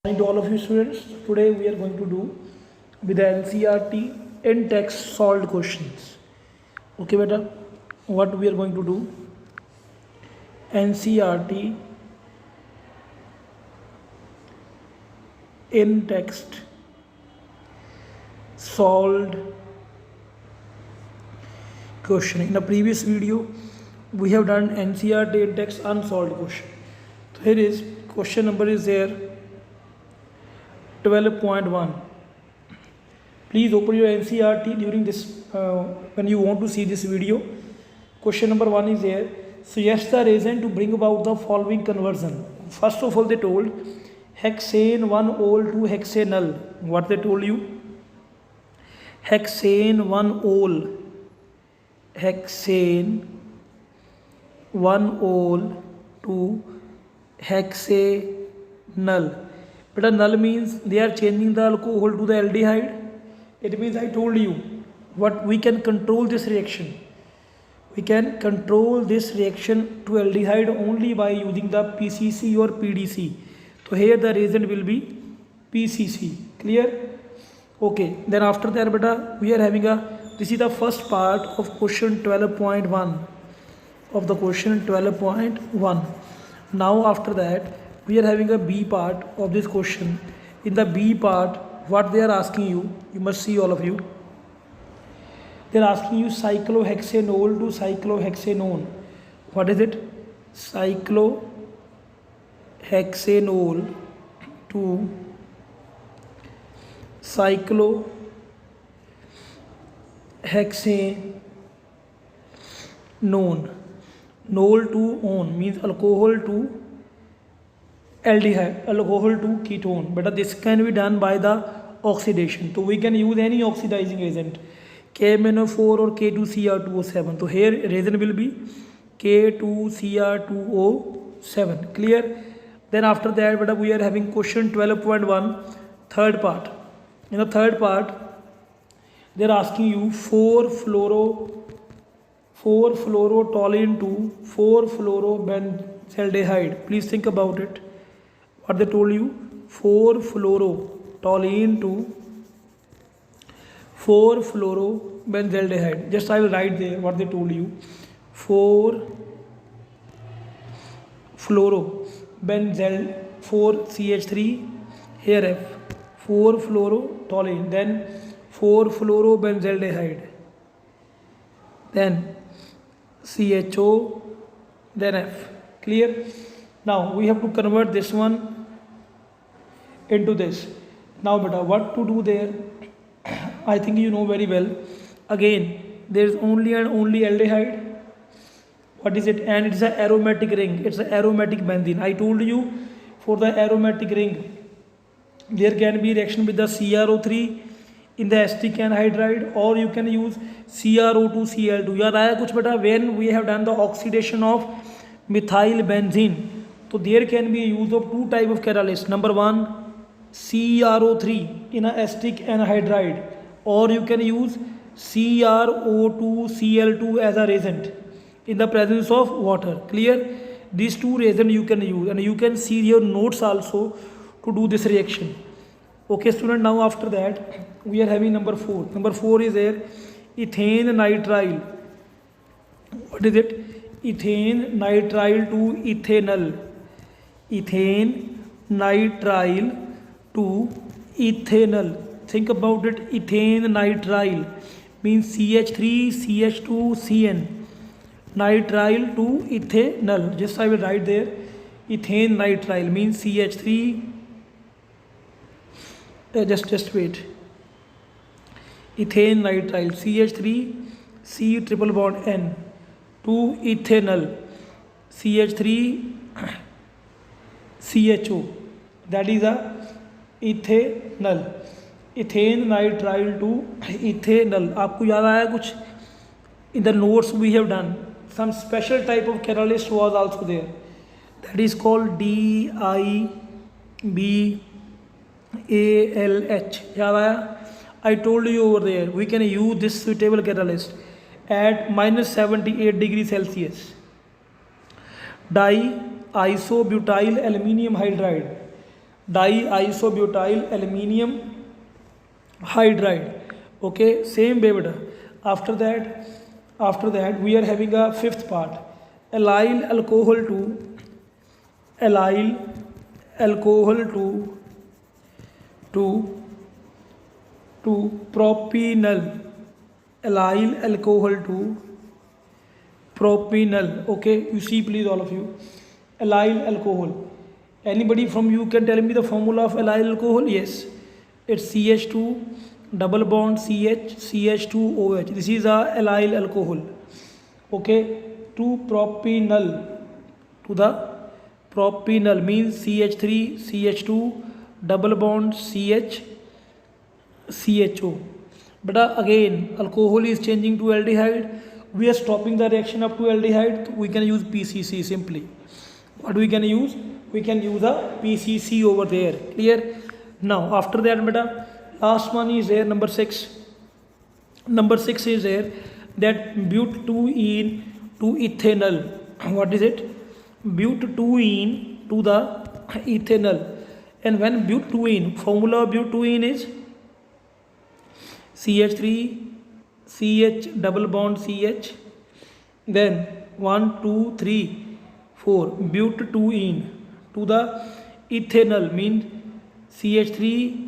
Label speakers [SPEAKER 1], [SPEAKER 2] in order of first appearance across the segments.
[SPEAKER 1] Morning to all of you students. Today we are going to do with the NCERT in text solved questions. Okay, beta. What we are going to do? NCERT in text solved question. In the previous video, we have done NCERT in text unsolved question. So here is question number is there 12.1. Please open your NCERT during this when you want to see this video. Question number 1 is here. Suggest the reason to bring about the following conversion. First of all, they told hexane 1-ol to hexanal. What they told you? Hexane 1-ol. Hexane 1-ol to hexanal. But a null means they are changing the alcohol to the aldehyde. It means I told you what we can control this reaction. We can control this reaction to aldehyde only by using the PCC or PDC. So here the reagent will be PCC. Clear? Okay. Then after that, beta, we are having this is the first part of question 12.1 of the question 12.1. Now after that, we are having a B part of this question. In the B part, what they are asking you, you must see all of you. They are asking you cyclohexanol to cyclohexanone. What is it? Cyclohexanol to cyclohexanone. Nol to on means alcohol to aldehyde, alcohol to ketone. But this can be done by the oxidation. So we can use any oxidizing agent, KMnO4 or K2Cr2O7. So here reason will be K2Cr2O7. Clear? Then after that, but we are having question 12.1, third part. In the third part, they are asking you 4-fluorotoluene to 4-fluorobenzaldehyde. Please think about it. What they told you? 4-fluorotoluene to 4-fluorobenzaldehyde. Just I will write there what they told you. 4-fluorobenzyl 4CH3 here F 4-fluorotoluene, then 4-fluorobenzaldehyde, then CHO, then F. Clear? Now we have to convert this one into this. Now beta, what to do there? I think you know very well. Again, there is only and only aldehyde. What is it? And it's an aromatic ring. It's an aromatic benzene. I told you for the aromatic ring, there can be reaction with the CrO3 in the acetic anhydride, or you can use CrO2Cl2. याद आया कुछ बेटा? When we have done the oxidation of methyl benzene, so there can be use of two type of catalyst. Number one, CrO3 in a acetic anhydride, or you can use CrO2Cl2 as a reagent in the presence of water. Clear? These two reagents you can use, and you can see your notes also to do this reaction. Okay, student. Now after that, we are having number 4. Number 4 is there ethane nitrile. What is it? Ethane nitrile to ethanol. Ethane nitrile to ethanol. Think about it. Ethane nitrile means CH3CH2CN. Nitrile to ethanol. Just I will write there. Ethane nitrile means CH3. Just wait. Ethane nitrile CH3 C triple bond N to ethanol CH3 CHO. That is a ethanol. Ethane nitrile to ethanol. आपको याद आया कुछ? In the notes we have done some special type of catalyst was also there. That is called DIBALH. याद आया? I told you over there we can use this suitable catalyst at -78 degrees Celsius. Diisobutyl aluminium hydride. diisobutyl aluminium hydride. Okay, same way beta. After that we are having a fifth part, allyl alcohol allyl alcohol to to propionyl, allyl alcohol to propionyl. Okay, you see please all of you, allyl alcohol. Anybody from you can tell me the formula of allyl alcohol? Yes, it's CH2 double bond CH2OH. This is a allyl alcohol. Okay, to propionyl, to the propionyl means CH3 CH2 double bond CHO. But again alcohol is changing to aldehyde. We are stopping the reaction up to aldehyde. We can use PCC simply. What we can use? We can use a PCC over there. Clear? Now after that beta, last one is there, number 6. Number 6 is there, that but2ene to ethanol. What is it? But2ene to the ethanol. And when but2ene, formula of but2ene is CH3 CH double bond CH, then 1 2 3 4 but2ene to the ethanol means CH3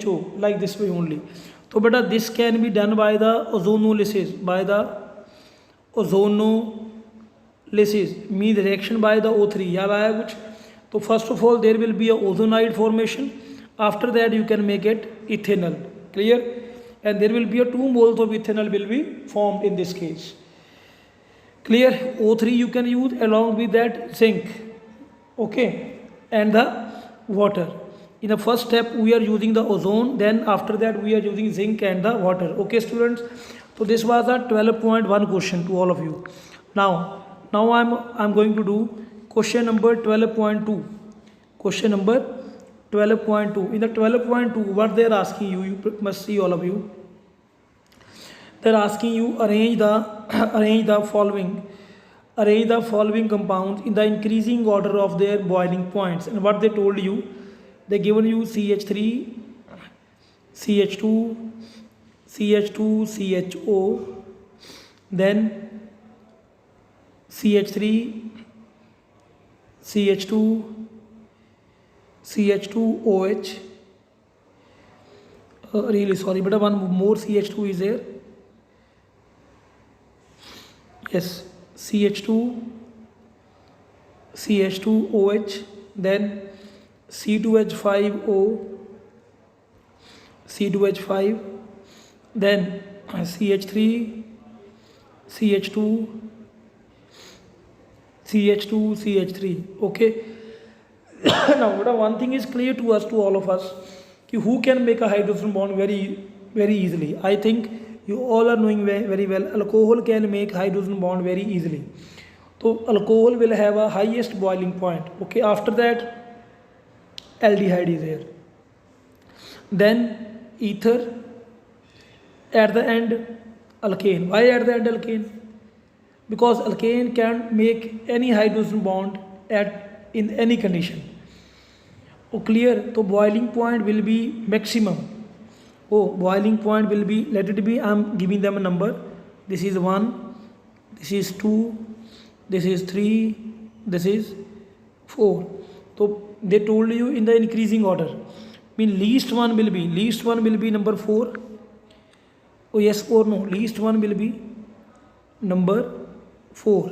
[SPEAKER 1] CHO, like this way only. So beta this can be done by the ozonolysis, means reaction by the O3. याद आया कुछ? तो first of all there will be a ozonide formation. After that you can make it ethanol. Clear? And there will be a 2 moles of ethanol will be formed in this case. Clear? O3 you can use along with that zinc. Okay, and the water. In the first step we are using the ozone, then after that we are using zinc and the water. Okay students, so this was a 12.1 question to all of you. Now I'm going to do question number 12.2. Question number 12.2. In the 12.2, what they are asking you, you must see all of you. They are asking you arrange the following compounds in the increasing order of their boiling points. And what they told you, they given you CH3 CH2 CHO, then CH3 CH2 CH2OH. Really sorry, but one more CH2 is there. Yes, CH2OH, then C2H5O, then CH3 CH3. Okay. Now one thing is clear to us, to all of us, who can make a hydrogen bond very easily. I think you all are knowing very well, alcohol can make hydrogen bond very easily. So alcohol will have a highest boiling point. Okay, after that aldehyde is there, then ether, at the end alkane. Why at the end alkane? Because alkane can make any hydrogen bond in any condition. Oh, clear? So boiling point will be maximum. Boiling point will be, let it be, I am giving them a number. This is 1, this is 2, this is 3, this is 4. So they told you in the increasing order. Mean least one will be number 4. Oh yes or no? Least one will be number 4.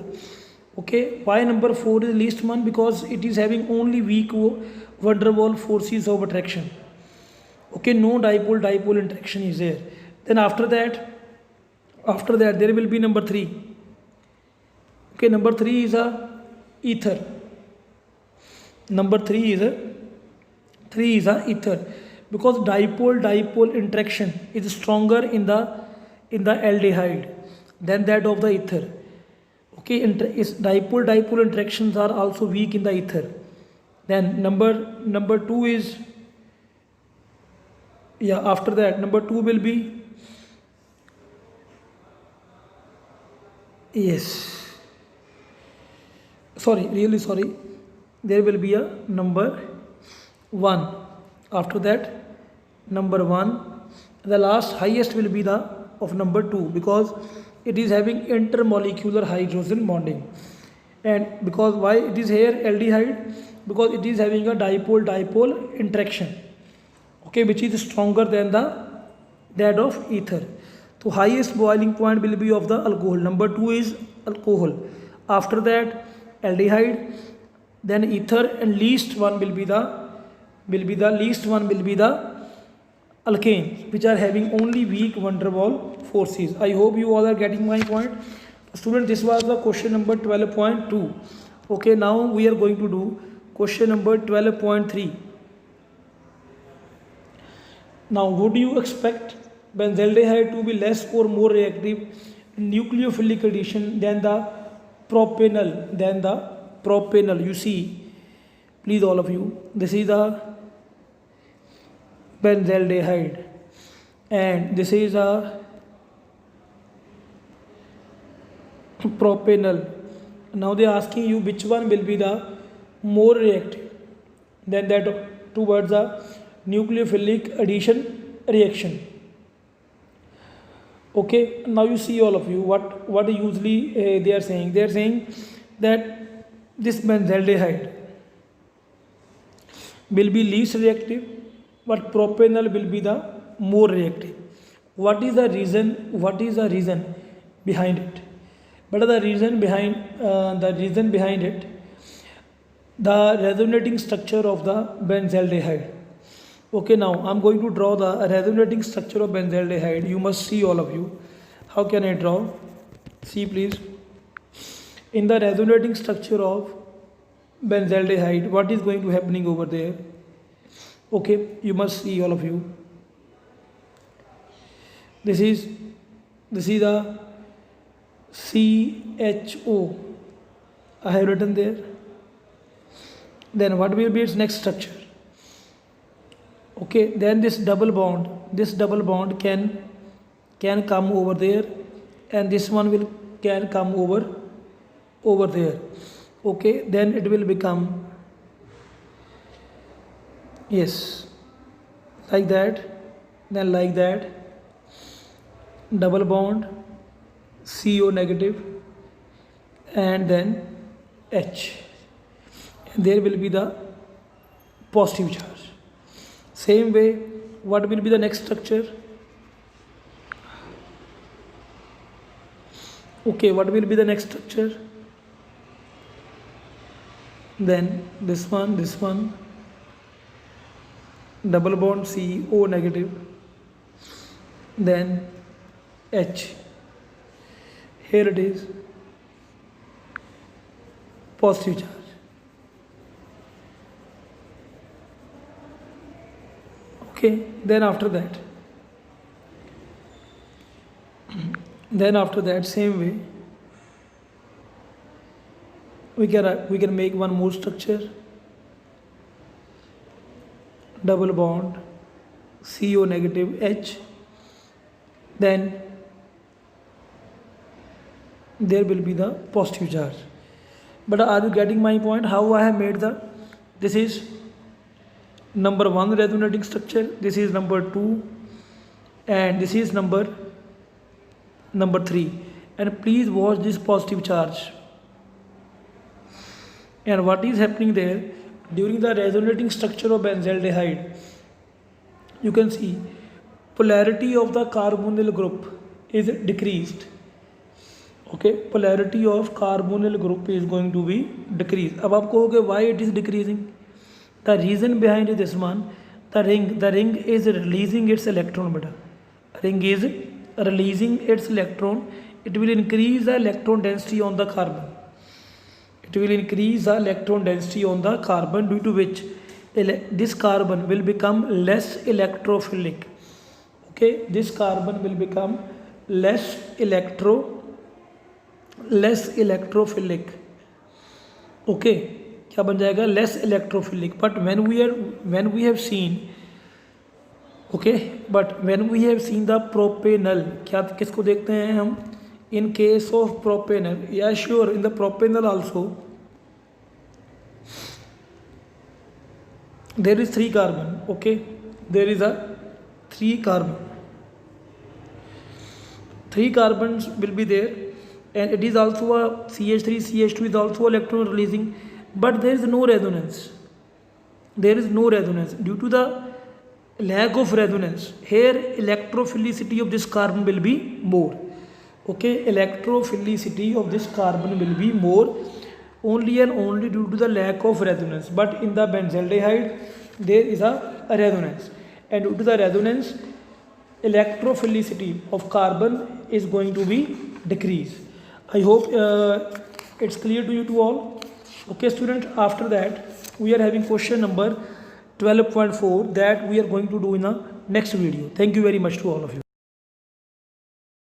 [SPEAKER 1] Okay, why number 4 is least one? Because it is having only weak van der Waals forces of attraction. Okay, no dipole interaction is there. Then after that there will be number 3. Okay, number 3 is a ether. Number 3 is a ether, because dipole interaction is stronger in the aldehyde than that of the ether. Okay, dipole interactions are also weak in the ether. Then number 2 is, after that number 2 will be, really sorry, there will be a number 1. After that, number 1, the last highest will be the of number 2, because it is having intermolecular hydrogen bonding. And because why it is here aldehyde, because it is having a dipole interaction, okay, which is stronger than that of ether. So highest boiling point will be of the alcohol. Number 2 is alcohol. After that, aldehyde, then ether, and least one will be the alkanes, which are having only weak van der Waals forces. I hope you all are getting my point. Student, this was the question number 12.2. Okay, now we are going to do question number 12.3. Now, would you expect benzaldehyde to be less or more reactive in nucleophilic addition than the propanol? You see, please all of you, this is the benzaldehyde and this is a propanol. Now they are asking you which one will be the more reactive than that towards the nucleophilic addition reaction. Okay, now you see all of you what usually they are saying that this benzaldehyde will be least reactive, but propanol will be the more reactive. What is the reason behind it? But the reason behind it, the resonating structure of the benzaldehyde. Okay, now I'm going to draw the resonating structure of benzaldehyde. You must see, all of you. How can I draw? See please. In the resonating structure of benzaldehyde, what is going to happening over there? Okay, you must see, all of you. This is the CHO. I have written there. Then what will be its next structure? Okay, then this double bond can come over there, and this one can come over there. Okay, then it will become, yes, like that, then like that, double bond, CO negative, and then H, and there will be the positive charge. Same way, what will be the next structure? Okay, what will be the next structure? Then this one, double bond CO negative, then H. Here it is, positive charge. Okay, then after that, same way, we can make one more structure, double bond CO negative H, then there will be the positive charge. But are you getting my point? How I have made this is number 1 resonating structure, this is number 2, and this is number 3. And please watch this positive charge. And what is happening there during the resonating structure of benzaldehyde? You can see polarity of the carbonyl group is decreased. Okay, polarity of carbonyl group is going to be decreased. अब आप कहोगे why it is decreasing? The reason behind this one, the ring is releasing its electron. Beta, ring is releasing its electron. It will increase the electron density on the carbon. Due to which this carbon will become less electrophilic. Okay, this carbon will become less electrophilic. Okay, क्या बन जाएगा? Less electrophilic. But when we have seen the propanol, क्या किसको देखते हैं हम? In case of propanol, yeah, sure, in the propanol also, there is 3 carbon, okay, there is a 3 carbon, 3 carbons will be there, and it is also a CH3, CH2 is also electron releasing, but there is no resonance, there is no resonance. Due to the lack of resonance, here electrophilicity of this carbon will be more, okay, electrophilicity of this carbon will be more only and only due to the lack of resonance. But in the benzaldehyde there is a resonance, and due to the resonance electrophilicity of carbon is going to be decreased. I hope it's clear to you to all. Okay students, after that we are having question number 12.4 that we are going to do in the next video. Thank you very much to all of you.